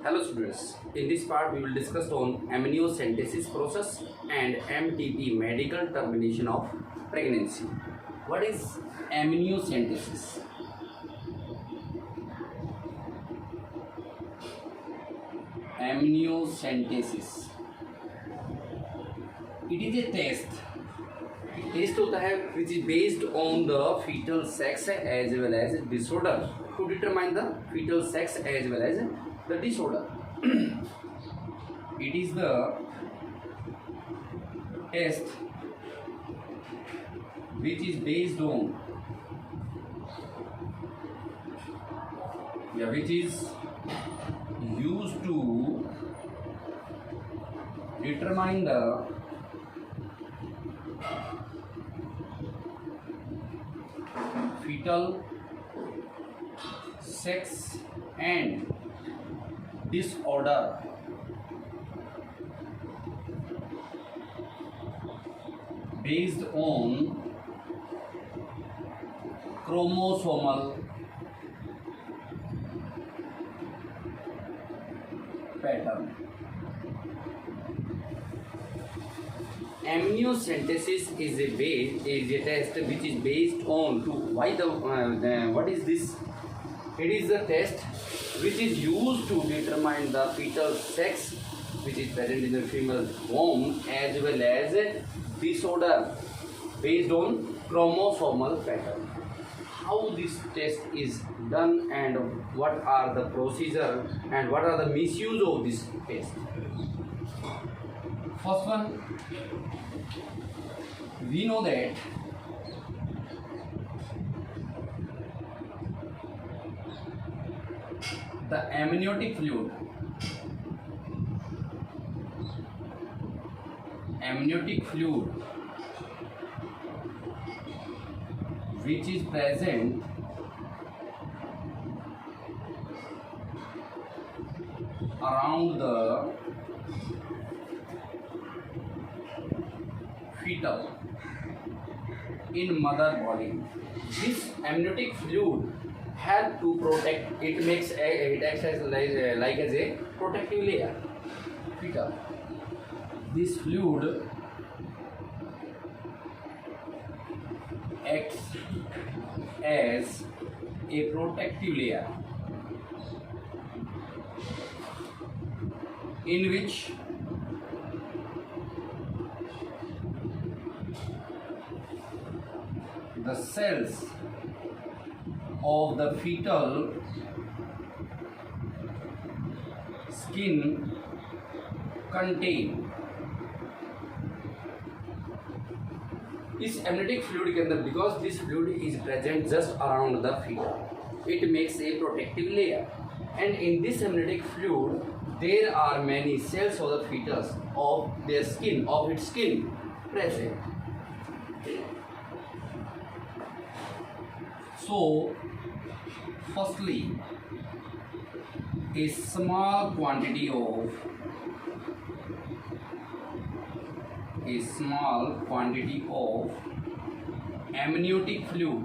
Hello students, in this part we will discuss on amniocentesis process and MTP, medical termination of pregnancy. What is amniocentesis? Amniocentesis, it is a test. Test होता है which is based on the fetal sex as well as disorder to determine the fetal sex as well as the disorder. It is the test which is based on which is used to determine the fetal sex and disorder based on chromosomal pattern. Amniocentesis is a test which is based on what is this? It is the test which is used to determine the fetal sex which is present in the female womb as well as disorder based on chromosomal pattern. How this test is done and what are the procedure and what are the misuse of this test? First one, we know that the amniotic fluid which is present around the fetal in mother body. This amniotic fluid help to protect. It acts as like as a protective layer. Fetal. This fluid acts as a protective layer in which the cells of the fetal skin contain. इस amniotic fluid के अंदर because this fluid is present just around the fetal, it makes a protective layer, and in this amniotic fluid there are many cells of the fetus of its skin present. So, firstly, a small quantity of amniotic fluid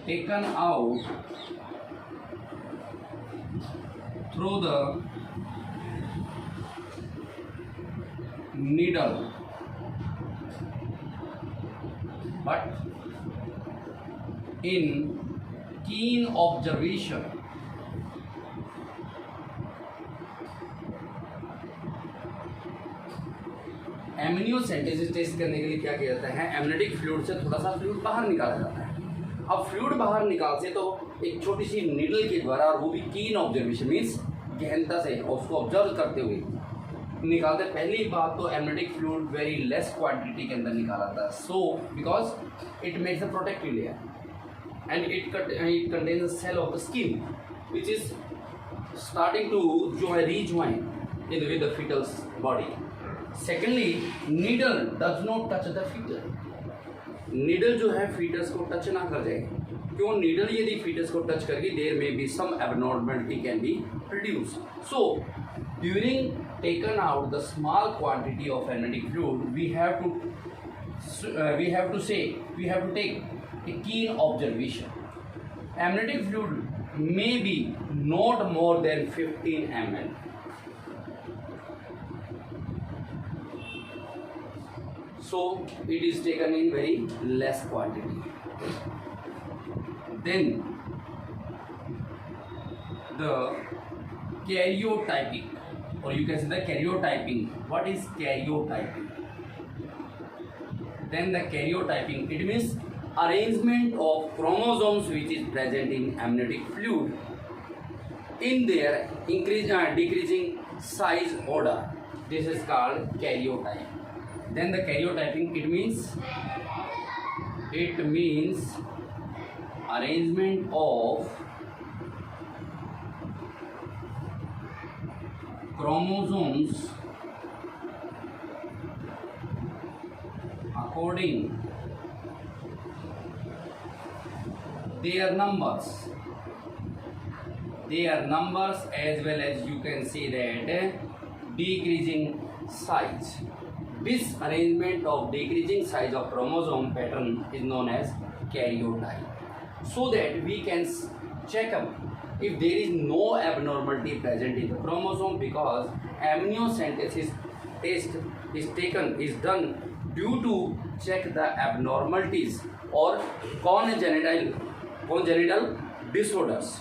taken out through the needle, but in keen observation amniocentesis test करने के लिए क्या किया जाता है? Amniotic fluid से थोड़ा सा फ्लूइड बाहर निकाला जाता है. अब फ्लूइड बाहर निकालते तो एक छोटी सी नीडल के द्वारा, और वो भी कीन ऑब्जर्वेशन मीन्स गहनता से उसको ऑब्जर्व करते हुए निकालते. पहली बात तो amniotic fluid very less quantity के अंदर निकाला था. So because it makes a protective layer and it contains a cell of the skin which is starting to rejoin with the fetal's body. Secondly, needle does not touch the fetus. Needle जो है foetus को touch ना कर जाए. क्यों? Needle यदि foetus को touch करके देयर में be some abnormality can be produce. So during taken out the small quantity of amniotic fluid, we have to take a keen observation. Amniotic fluid may be not more than 15 ml. So it is taken in very less quantity. Then the karyotyping, or you can say the karyotyping. What is karyotyping? Then the karyotyping, it means arrangement of chromosomes which is present in amniotic fluid in their decreasing size order. This is called karyotype. Then the karyotyping, it means arrangement of chromosomes according their numbers as well as you can say that decreasing size. This arrangement of decreasing size of chromosome pattern is known as karyotype, so that we can check up if there is no abnormality present in the chromosome, because amniocentesis test is done due to check the abnormalities or congenital disorders.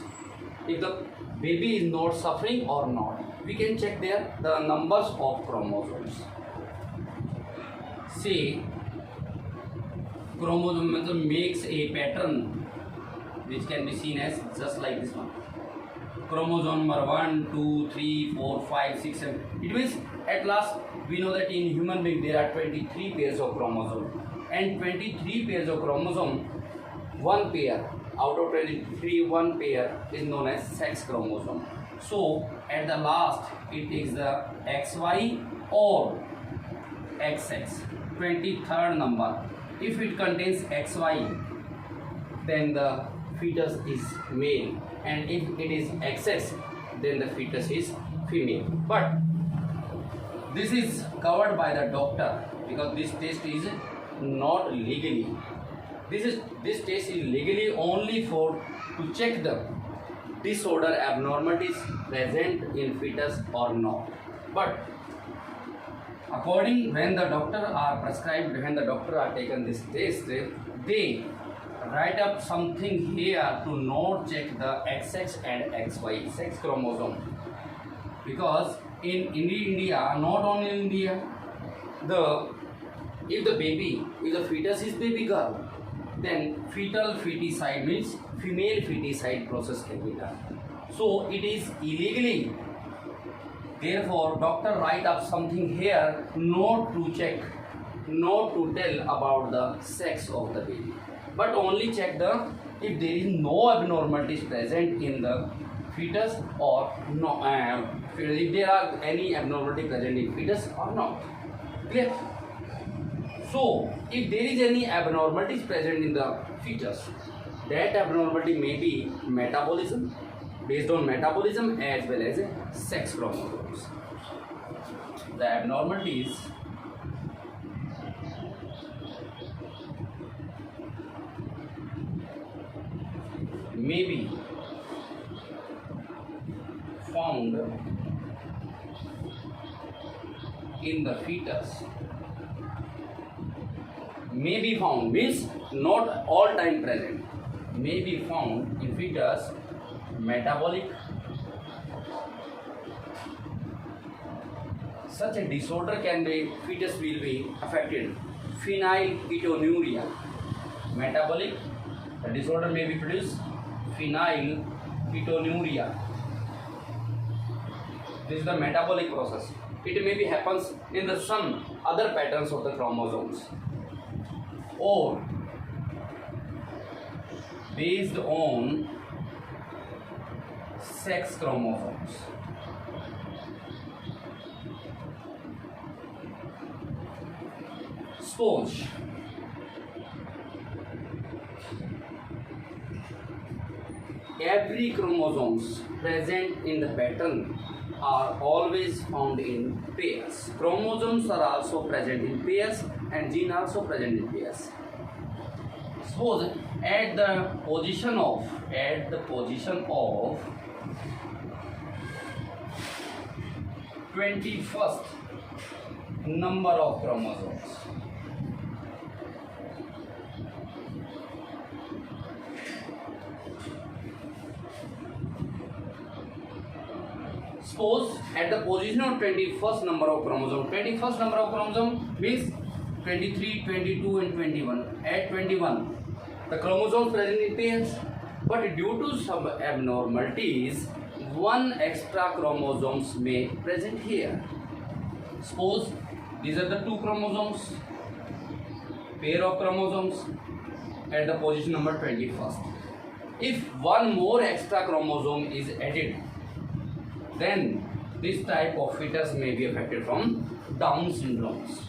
If the baby is not suffering or not, we can check the numbers of chromosomes. Say chromosome makes a pattern which can be seen as just like this one. Chromosome number 1, 2, 3, 4, 5, 6, 7. It means at last we know that in human being there are 23 pairs of chromosome, and 23 pairs of chromosome, one pair out of 23, one pair is known as sex chromosome. So at the last it takes the XY or XX, 23rd number. If it contains XY, then the fetus is male, and if it is XX, then the fetus is female. But this is covered by the doctor, because this test is not legally. This test is legally only to check the disorder abnormalities present in fetus or not. But according when the doctor are taken this test, they write up something here to not check the XX and XY sex chromosome, because in India, not only in India, if the fetus is baby girl, then fetal feticide means female feticide process can be done. So it is illegally. Therefore, doctor write up something here not to check, not to tell about the sex of the baby, but only check if there is no abnormalities present in the fetus or no, if there are any abnormality present in fetus or not. Clear? So, if there is any abnormalities present in the fetus, that abnormality may be metabolism, based on metabolism as well as sex chromosomes. The abnormalities may be found in the fetus. May be found means not all time present. May be found in fetus metabolic. Such a disorder can be, fetus will be affected. Phenylketonuria. Metabolic, the disorder may be produced phenylketonuria. This is the metabolic process. It may be happens in the some other patterns of the chromosomes, or based on sex chromosomes. Suppose every chromosomes present in the pattern are always found in pairs. Chromosomes are also present in pairs and gene also present in pairs. Suppose at the position of 21st number of chromosomes. Suppose at the position of 21st number of chromosome, 21st number of chromosome means 23, 22 and 21. At 21, the chromosomes present in pairs, but due to some abnormalities, one extra chromosomes may present here. Suppose these are the two chromosomes, pair of chromosomes at the position number 21st. If one more extra chromosome is added, then this type of fetus may be affected from Down syndromes.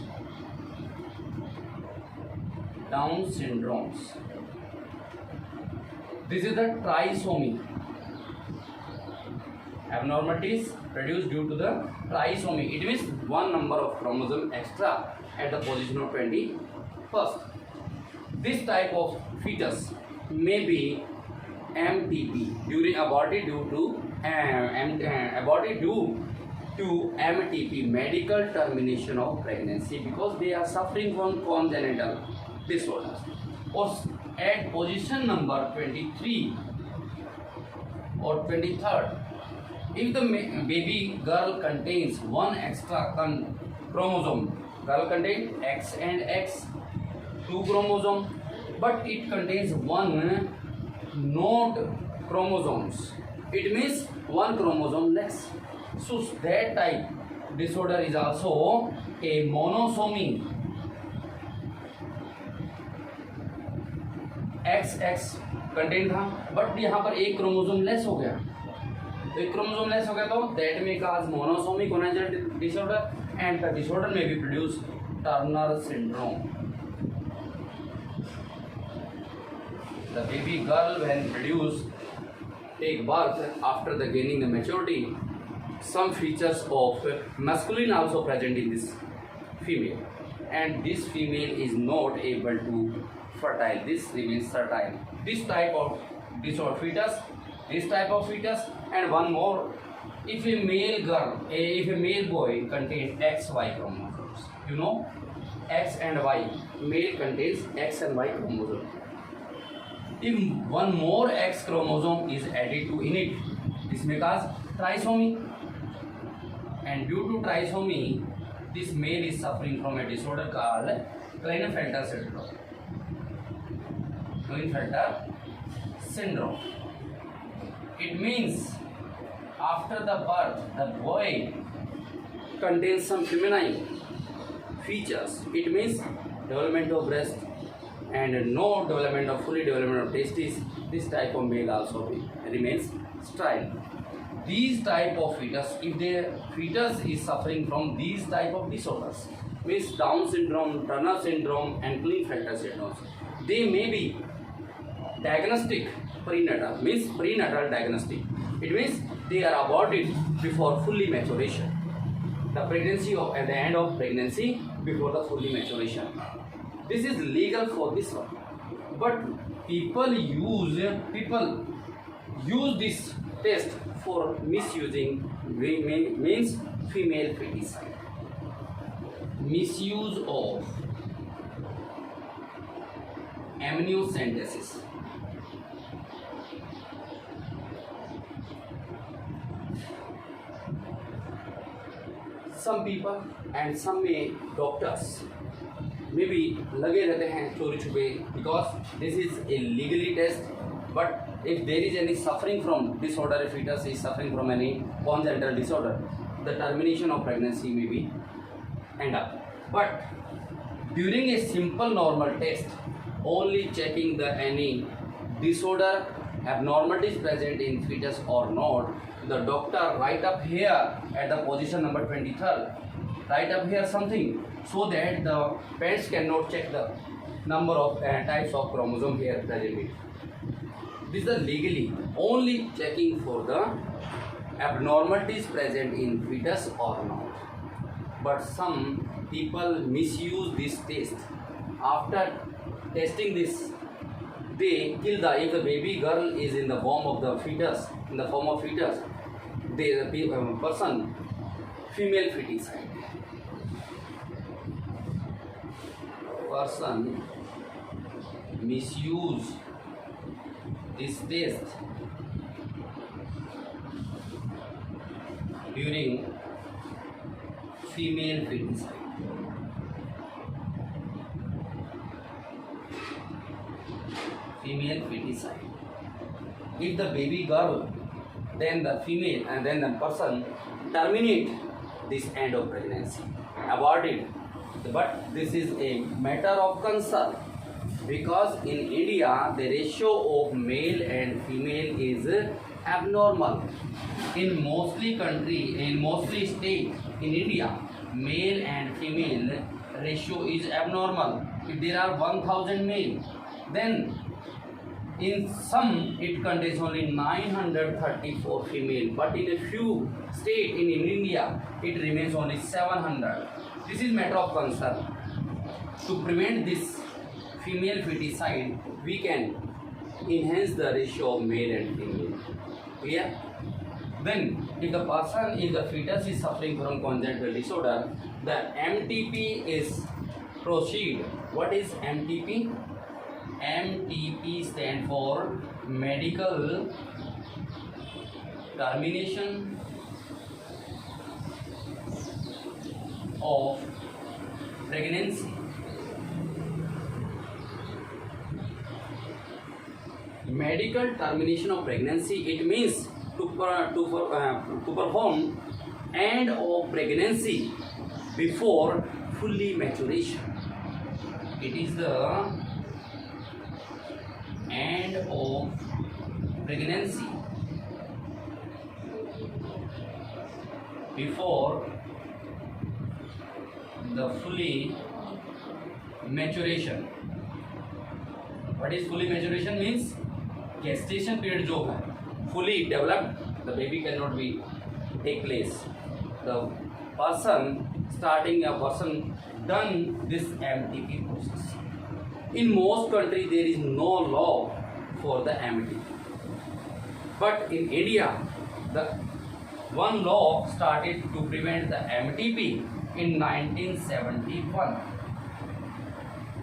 Down syndromes. This is the trisomy. Abnormalities produced due to the trisomy. It means one number of chromosome extra at the position of 21st. This type of fetus may be MTP during aborted due to MTP, medical termination of pregnancy, because they are suffering from congenital disorders. Or at position number 23 or 23rd, if the baby girl contains one extra chromosome, girl contains X and X, two chromosomes, but it contains one node chromosomes, it means one chromosome less. So that type disorder is also a monosomy. XX content था, but यहाँ पर एक chromosome less हो गया, तो एक chromosome less हो गया, तो that may cause monosomic congenital disorder, and the disorder may be produced Turner syndrome. The baby girl, when produced, take birth after the gaining the maturity, some features of masculine also present in this female, and this female is not able to fertile. This remains fertile. This type of disorder fetus, and one more. If a male boy contains XY chromosomes, you know, X and Y, male contains X and Y chromosomes. If one more X chromosome is added to in it, this may cause trisomy, and due to trisomy, this male is suffering from a disorder called Klinefelter syndrome. Klinefelter syndrome. It means after the birth, the boy contains some feminine features. It means development of breast and no development of fully development of testes. This type of male also remains sterile. These type of fetus, if their fetus is suffering from these type of disorders, means Down syndrome, Turner syndrome and Klinefelter syndrome, they may be diagnostic prenatal, means prenatal diagnostic. It means they are aborted before fully maturation. The pregnancy of at the end of pregnancy before the fully maturation. This is legal for this one, but people use this test for misusing, means female feticide. Misuse of amniocentesis. Some people and some doctors may be लगे रहते हैं चोरी छुपे, because this is a legally test. But if there is any suffering from disorder, if fetus is suffering from any congenital disorder, the termination of pregnancy may be end up. But during a simple normal test, only checking the any disorder, abnormalities present in fetus or not, the doctor write up here at the position number 23rd, write up here something, so that the parents cannot check the number of types of chromosome here present. This is legally only checking for the abnormalities present in fetus or not. But some people misuse this test. After testing this they kill if the baby girl is in the form of the fetus, the person, female feticide. Person misuse this test during female feticide. If the baby girl, then the female, and then the person terminate this end of pregnancy, abort it. But this is a matter of concern because in India the ratio of male and female is abnormal. In mostly state in India, male and female ratio is abnormal. If there are 1000 male, then in some it contains only 934 female, but in a few states in India it remains only 700. This is matter of concern. To prevent this female feticide, we can enhance the ratio of male and female. Clear? Then, if the fetus is suffering from congenital disorder, the MTP is proceed. What is MTP? MTP stand for medical termination of pregnancy. Medical termination of pregnancy, it means to perform end of pregnancy before fully maturation. It is the end of pregnancy before the fully maturation. What is fully maturation means? Gestation period जो है fully developed, the baby cannot be take place. The person done this MTP process. In most countries there is no law for the MTP, but in India the one law started to prevent the MTP in 1971.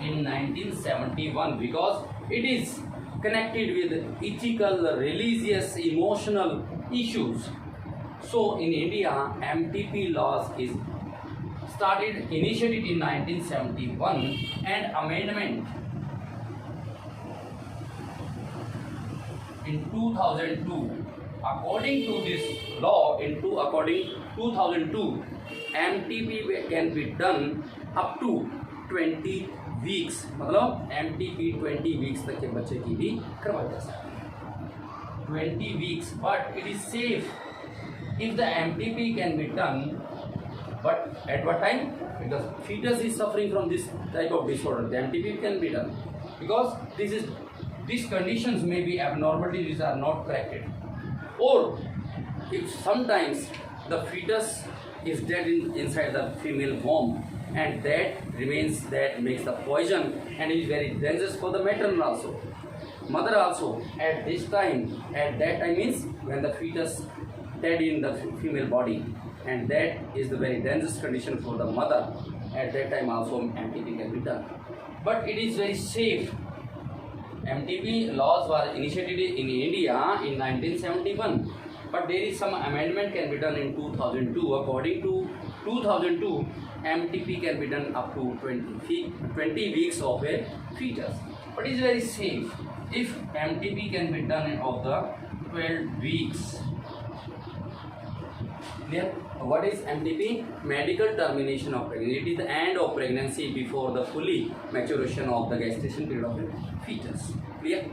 In 1971, because it is connected with ethical, religious, emotional issues. So in India, MTP laws is initiated in 1971 and amendment in 2002. According to this law, according 2002, MTP can be done up to 20 weeks. मतलब MTP 20 weeks तक के बच्चे की भी करवाया जा सकता है. 20 weeks, but it is safe if the MTP can be done. But at what time? If the fetus is suffering from this type of disorder, the MTP can be done, because these conditions may be abnormalities which are not corrected, or if sometimes the fetus is dead inside the female womb, and that makes the poison and is very dangerous for the maternal also, mother also. At that time means when the fetus dead in the female body, and that is the very dangerous condition for the mother. At that time also MTP can be done, but it is very safe. MTP laws were initiated in India in 1971, but there is some amendment can be done in 2002. According to 2002, MTP can be done up to 20 weeks of a fetus, but it is very safe if MTP can be done of the 12 weeks. Clear? What is MTP? Medical termination of pregnancy. It is the end of pregnancy before the fully maturation of the gestation period of a fetus. Clear?